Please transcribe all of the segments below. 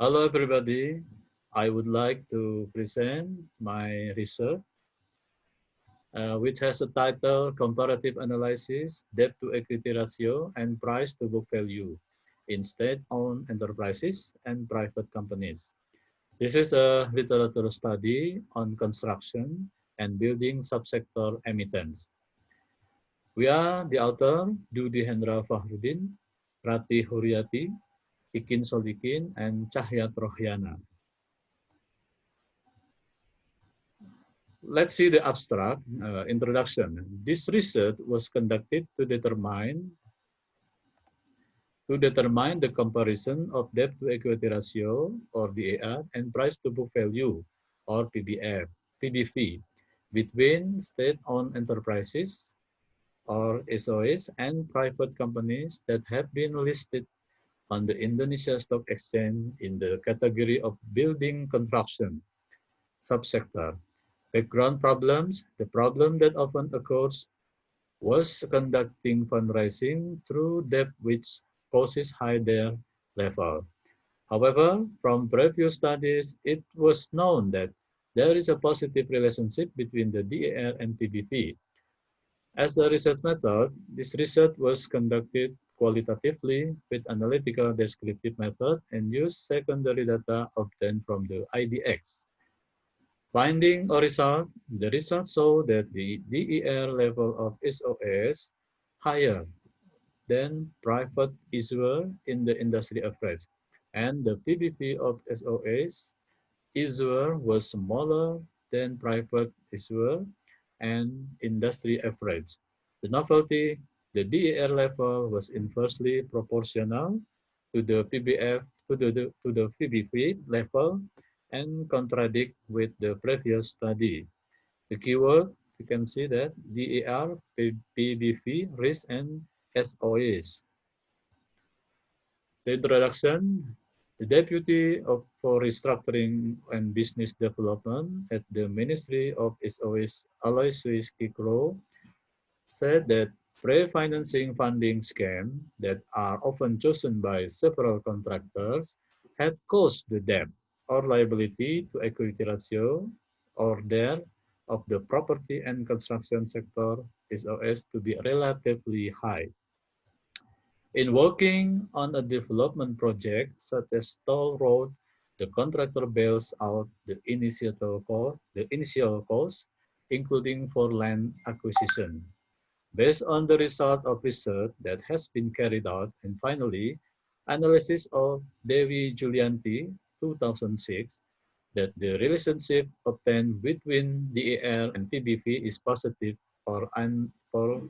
Hello everybody. I would like to present my research, which has a title Comparative Analysis, Debt to Equity Ratio and Price to Book Value in State-Owned Enterprises and Private Companies. This is a literature study on construction and building subsector emittents. We are the author, Dudi Hendra Fahrudin, Rati Huriati, Ikin Solikin, and Cahyat Rohyana. Let's see the abstract introduction. This research was conducted to determine the comparison of debt to equity ratio or DAR and price to book value or PBV between state-owned enterprises or SOEs and private companies that have been listed on the Indonesia Stock Exchange in the category of building construction subsector. Background problems. The problem that often occurs was conducting fundraising through debt which causes high debt level. However, from previous studies, it was known that there is a positive relationship between the DAR and PBV. As a research method, this research was conducted qualitatively with analytical descriptive method and used secondary data obtained from the IDX. Finding a result, the result showed that the DER level of SOS higher than private issuer in the industry average, and the PBV of SOS issuer was smaller than private issuer and industry average. The novelty, the DER level was inversely proportional to the PBV level and contradict with the previous study. The keyword, you can see that DER, PBV, risk, and SOEs. The introduction, the Deputy for Restructuring and Business Development at the Ministry of SOEs, Aloysius Kikro, said that pre-financing funding schemes that are often chosen by several contractors had caused the debt or liability to equity ratio or DER of the property and construction sector SOS to be relatively high. In working on a development project such as toll road, the contractor bails out the initial cost, including for land acquisition. Based on the result of research that has been carried out, and finally, analysis of Devi Julianti, 2006, that the relationship obtained between DER and PBV is positive or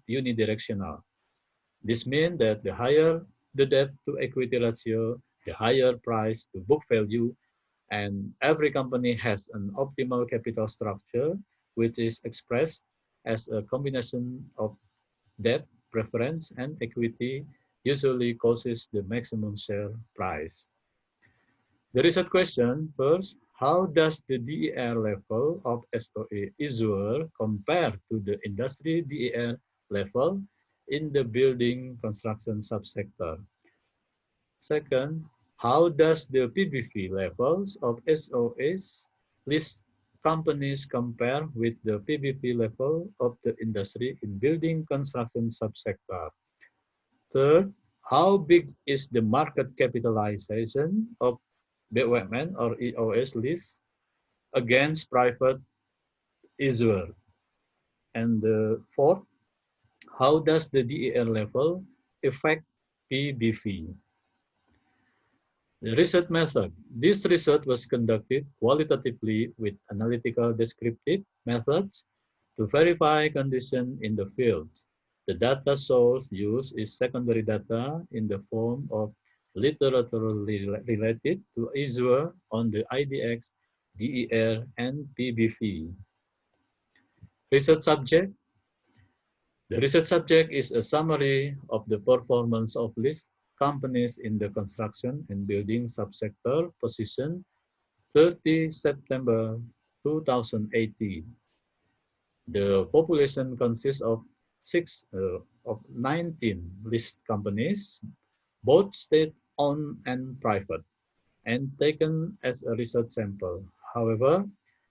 unidirectional. This means that the higher the debt to equity ratio, the higher price to book value, and every company has an optimal capital structure, which is expressed as a combination of debt, preference, and equity, usually causes the maximum share price. The research question first, how does the DER level of SOE issuer compare to the industry DER level in the building construction subsector? Second, how does the PBV levels of SOEs list companies compare with the PBV level of the industry in building construction subsector? Third, how big is the market capitalization of BUMN or EOS list against private issuer? And the fourth, how does the DER level affect PBV? The research method. This research was conducted qualitatively with analytical descriptive methods to verify conditions in the field. The data source used is secondary data in the form of literature related to issuer on the IDX, DER, and PBV. Research subject. The research subject is a summary of the performance of list companies in the construction and building subsector position 30 September 2018. The population consists of 19 list companies, both state-owned and private. and taken as a research sample. However,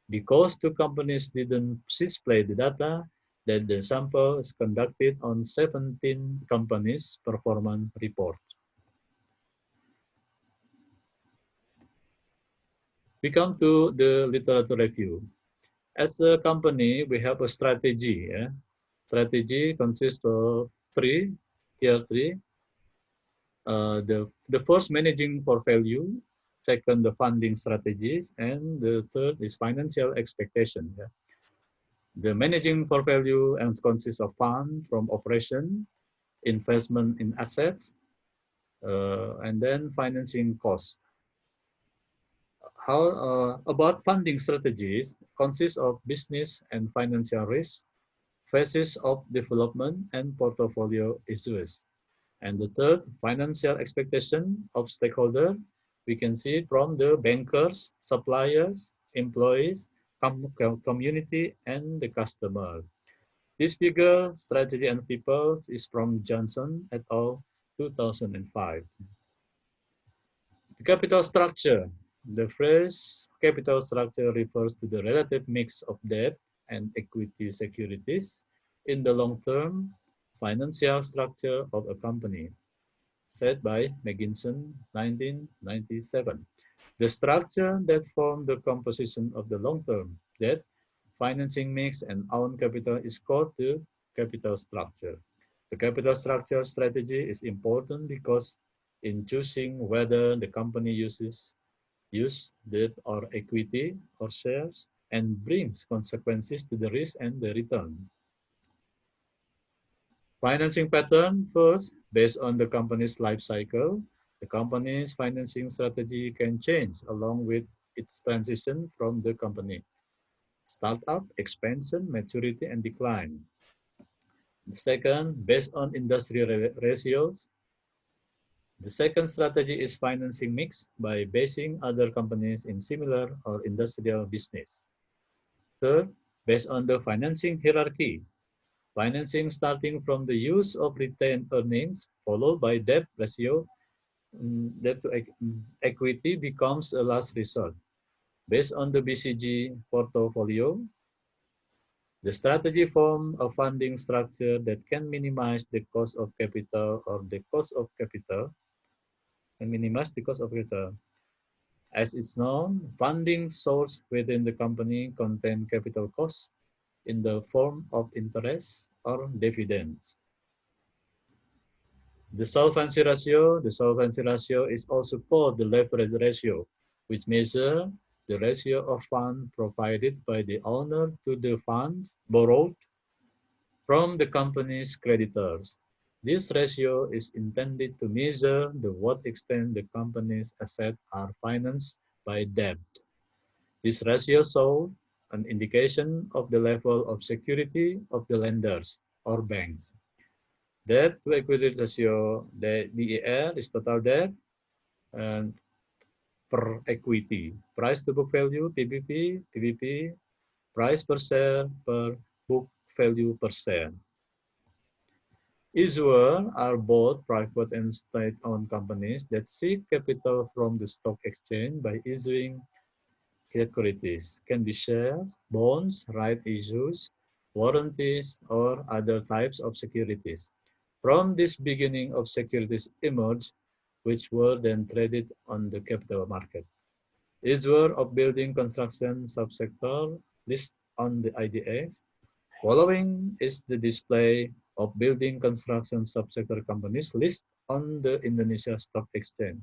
because two companies didn't display the data, that the sample is conducted on 17 companies' performance report. We come to the literature review. As a company, we have a strategy. Yeah? Strategy consists of three, here three. The first, managing for value. Second, the funding strategies. And the third is financial expectation. Yeah? The managing for value and consists of fund from operation, investment in assets, and then financing costs. How about funding strategies consists of business and financial risk, phases of development, and portfolio issues. And the third, financial expectation of stakeholder, we can see from the bankers, suppliers, employees, community, and the customer. This figure, Strategy and People, is from Johnson et al. 2005. The capital structure. The phrase capital structure refers to the relative mix of debt and equity securities in the long-term financial structure of a company, said by McGinson, 1997. The structure that forms the composition of the long-term debt, financing mix, and own capital is called the capital structure. The capital structure strategy is important because in choosing whether the company use debt or equity or shares and brings consequences to the risk and the return. Financing pattern first, based on the company's life cycle, the company's financing strategy can change along with its transition from the company. Startup, expansion, maturity, and decline. The second, based on industry ratios, the second strategy is financing mix by basing other companies in similar or industrial business. Third, based on the financing hierarchy, financing starting from the use of retained earnings followed by debt ratio, debt to equity becomes a last resort. Based on the BCG portfolio, the strategy forms a funding structure that can minimize the cost of capital or the cost of capital and minimize the cost of capital. As it's known, funding source within the company contain capital costs in the form of interest or dividends. The solvency ratio is also called the leverage ratio, which measures the ratio of funds provided by the owner to the funds borrowed from the company's creditors. This ratio is intended to measure to what extent the company's assets are financed by debt. This ratio shows an indication of the level of security of the lenders or banks. Debt to equity ratio, the DER is total debt and per equity. Price to book value, PBP, price per share per book value per share. Issuers are both private and state-owned companies that seek capital from the stock exchange by issuing securities. Can be shares, bonds, right issues, warranties, or other types of securities. From this beginning of securities emerged, which were then traded on the capital market. Issuer of building construction subsector list on the IDX. Following is the display of building construction subsector companies list on the Indonesia Stock Exchange.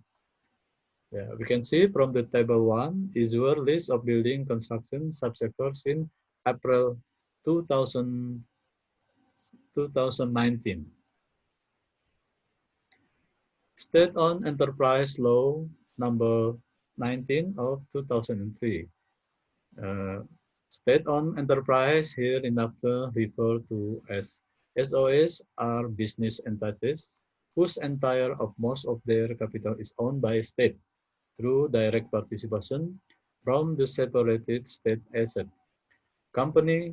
Yeah, we can see from the table 1, issuer list of building construction subsectors in April 2000, 2019. State-owned enterprise law number 19 of 2003. Uh, State-owned enterprise here in after referred to as SOS are business entities whose entire of most of their capital is owned by state through direct participation from the separated state asset. Company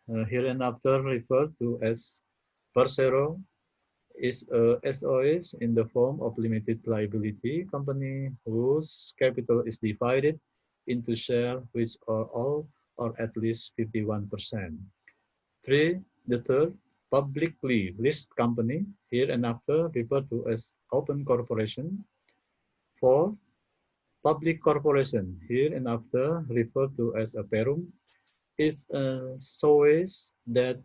hereinafter referred to as Persero is a SOS in the form of limited liability company whose capital is divided into shares which are all or at least 51%. 3. The third, publicly listed company, here and after referred to as open corporation. 4. Public corporation, here and after referred to as a perum, is a SOS that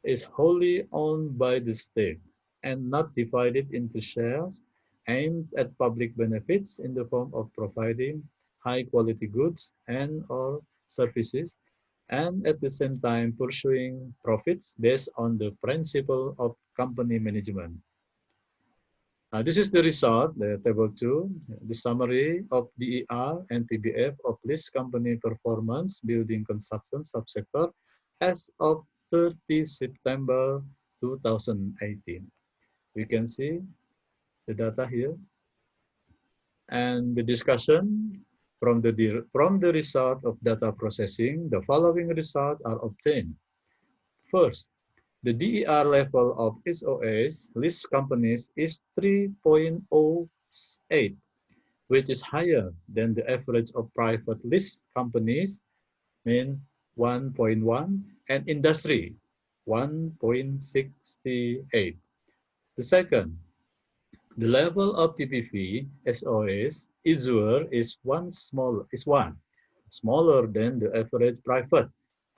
is wholly owned by the state and not divided into shares aimed at public benefits in the form of providing high quality goods and or services and at the same time pursuing profits based on the principle of company management. This is the result, the table 2, the summary of DER and PBF of list company performance building construction subsector as of 30 September 2018. We can see the data here and the discussion from the result of data processing, the following results are obtained. First, the DER level of SOS list companies is 3.08, which is higher than the average of private list companies, mean 1.1, and industry, 1.68. The second, the level of PPV SOS issuer is one, smaller than the average private,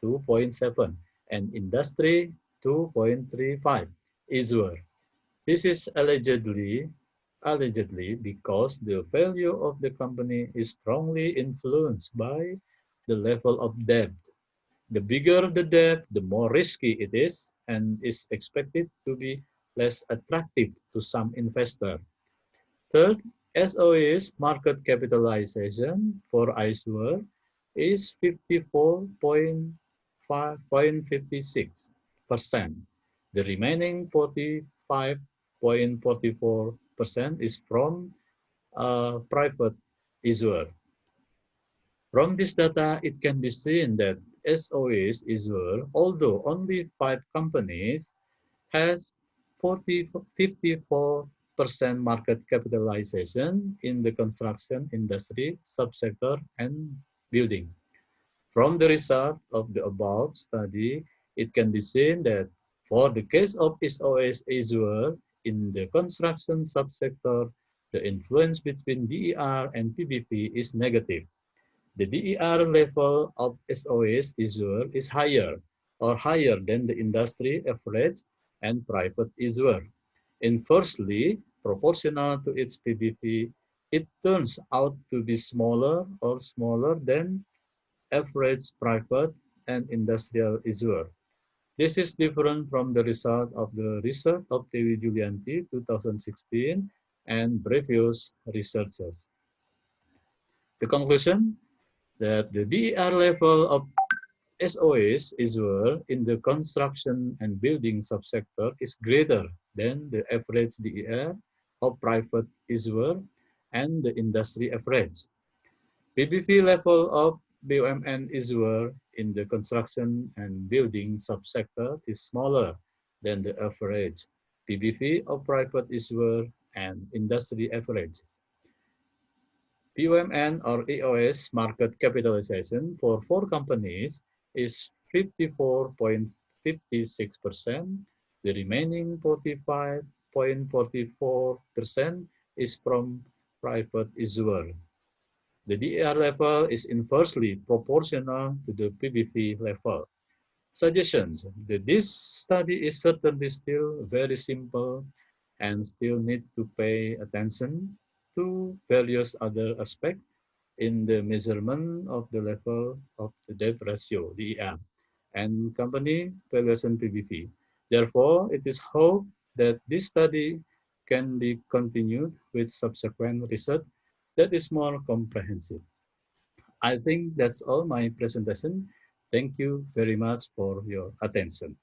2.7, and industry, 2.35 issuer. This is allegedly because the value of the company is strongly influenced by the level of debt. The bigger the debt, the more risky it is and is expected to be less attractive to some investor. Third, SOE's market capitalization for issuer is 54.56%. The remaining 45.44% is from a private issuer. From this data, it can be seen that SOE's issuer, although only 5 companies, has 54% market capitalization in the construction industry, subsector, and building. From the result of the above study, it can be seen that for the case of SOS issuer in the construction subsector, the influence between DER and PBP is negative. The DER level of SOS issuer is higher or higher than the industry average and private issuer. Inversely, proportional to its PBP, it turns out to be smaller or smaller than average private and industrial issuer. This is different from the result of the research of Dewi Julianti 2016 and previous researchers. The conclusion that the DER level of SOS issuer in the construction and building subsector is greater than the average DER of private issuer and the industry average. PBV level of BUMN issuer in the construction and building subsector is smaller than the average PBV of private issuer and industry averages. BUMN or EOS market capitalization for 4 companies is 54.56%. The remaining 45.44% is from private issuer. The DER level is inversely proportional to the PBV level. Suggestions. This study is certainly still very simple and still need to pay attention to various other aspects in the measurement of the level of the debt ratio, DER, and company valuation PBV. Therefore, it is hoped that this study can be continued with subsequent research that is more comprehensive. I think that's all my presentation. Thank you very much for your attention.